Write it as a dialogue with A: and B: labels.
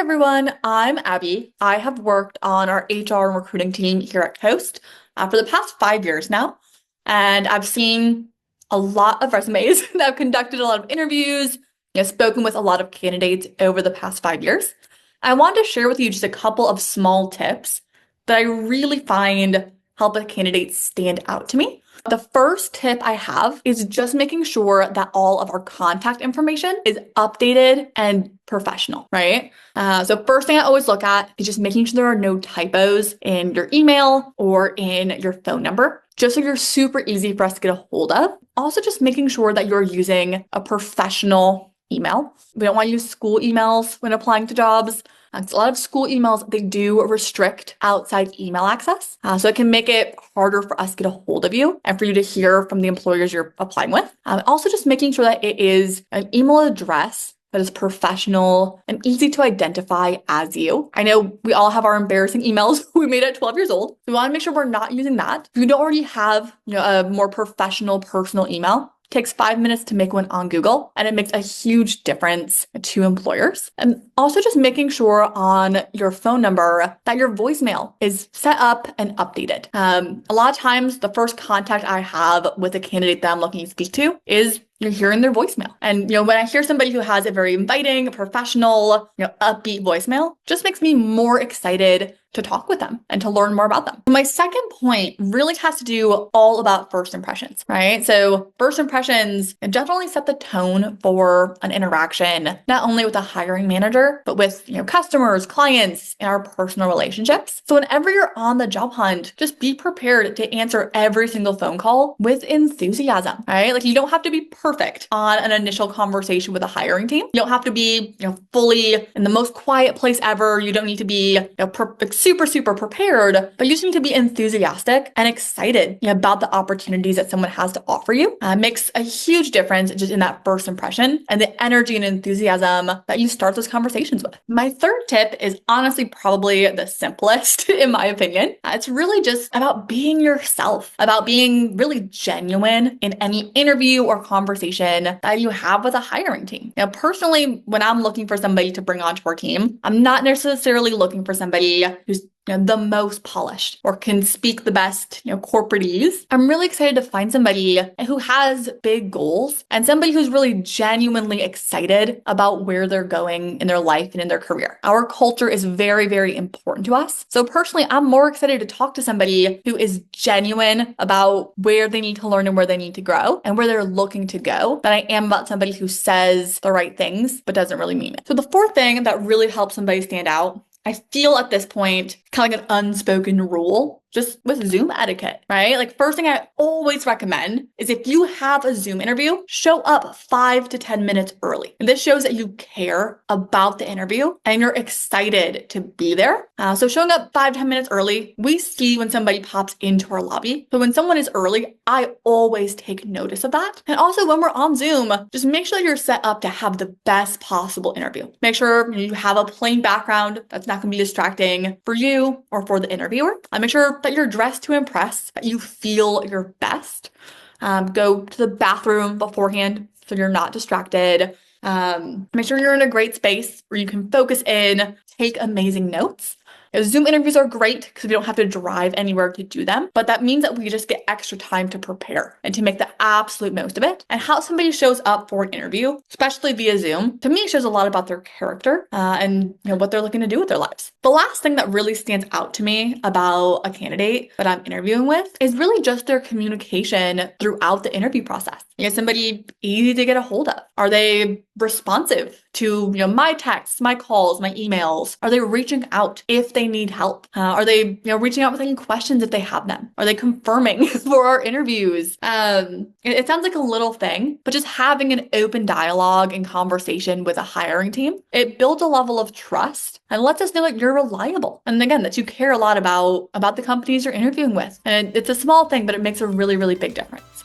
A: everyone, I'm Abby. I have worked on our HR and recruiting team here at Coast for the past 5 years now, and I've seen a lot of resumes. I've conducted a lot of interviews, spoken with a lot of candidates over the past 5 years. I wanted to share with you just a couple of small tips that I really find help a candidate stand out to me. The first tip I have is just making sure that all of our contact information is updated and professional, right? So first thing I always look at is just making sure there are no typos in your email or in your phone number, just so you're super easy for us to get a hold of. Also, just making sure that you're using a professional email. We don't want to use school emails when applying to jobs. A lot of school emails, they do restrict outside email access. So it can make it harder for us to get a hold of you and for you to hear from the employers you're applying with. Also just making sure that it is an email address that is professional and easy to identify as you. I know we all have our embarrassing emails we made at 12 years old. We want to make sure we're not using that. If you don't already have a more professional personal email, takes 5 minutes to make one on Google, and it makes a huge difference to employers. And also just making sure on your phone number that your voicemail is set up and updated. A lot of times, the first contact I have with a candidate that I'm looking to speak to is you're hearing their voicemail. And, when I hear somebody who has a very inviting, professional, upbeat voicemail, just makes me more excited to talk with them and to learn more about them. My second point really has to do all about first impressions, right? So first impressions definitely set the tone for an interaction, not only with a hiring manager, but with, customers, clients, and our personal relationships. So whenever you're on the job hunt, just be prepared to answer every single phone call with enthusiasm, right? Like you don't have to be perfect on an initial conversation with a hiring team. You don't have to be, fully in the most quiet place ever. You don't need to be, super prepared, but you just need to be enthusiastic and excited about the opportunities that someone has to offer you. Makes a huge difference just in that first impression and the energy and enthusiasm that you start those conversations with. My third tip is honestly probably the simplest in my opinion. It's really just about being yourself, about being really genuine in any interview or conversation that you have with a hiring team. Personally, when I'm looking for somebody to bring onto our team, I'm not necessarily looking for somebody who's the most polished or can speak the best, corporatese. I'm really excited to find somebody who has big goals and somebody who's really genuinely excited about where they're going in their life and in their career. Our culture is very, very important to us. So personally, I'm more excited to talk to somebody who is genuine about where they need to learn and where they need to grow and where they're looking to go than I am about somebody who says the right things but doesn't really mean it. So the fourth thing that really helps somebody stand out, I feel at this point, kind of like an unspoken rule, just with Zoom etiquette, right? Like first thing I always recommend is if you have a Zoom interview, show up 5 to 10 minutes early. And this shows that you care about the interview and you're excited to be there. So showing up 5 to 10 minutes early, we see when somebody pops into our lobby. So when someone is early, I always take notice of that. And also when we're on Zoom, just make sure you're set up to have the best possible interview. Make sure you have a plain background that's not going to be distracting for you or for the interviewer. Make sure that you're dressed to impress, that you feel your best. Go to the bathroom beforehand so you're not distracted. Make sure you're in a great space where you can focus in, take amazing notes. Zoom interviews are great because we don't have to drive anywhere to do them, but that means that we just get extra time to prepare and to make the absolute most of it. And how somebody shows up for an interview, especially via Zoom, to me shows a lot about their character and what they're looking to do with their lives. The last thing that really stands out to me about a candidate that I'm interviewing with is really just their communication throughout the interview process. Somebody easy to get a hold of? Are they responsive to my texts, my calls, my emails? Are they reaching out if they need help? Are they reaching out with any questions if they have them? Are they confirming for our interviews? It sounds like a little thing, but just having an open dialogue and conversation with a hiring team, it builds a level of trust and lets us know that you're reliable. And again, that you care a lot about the companies you're interviewing with. And it's a small thing, but it makes a really, really big difference.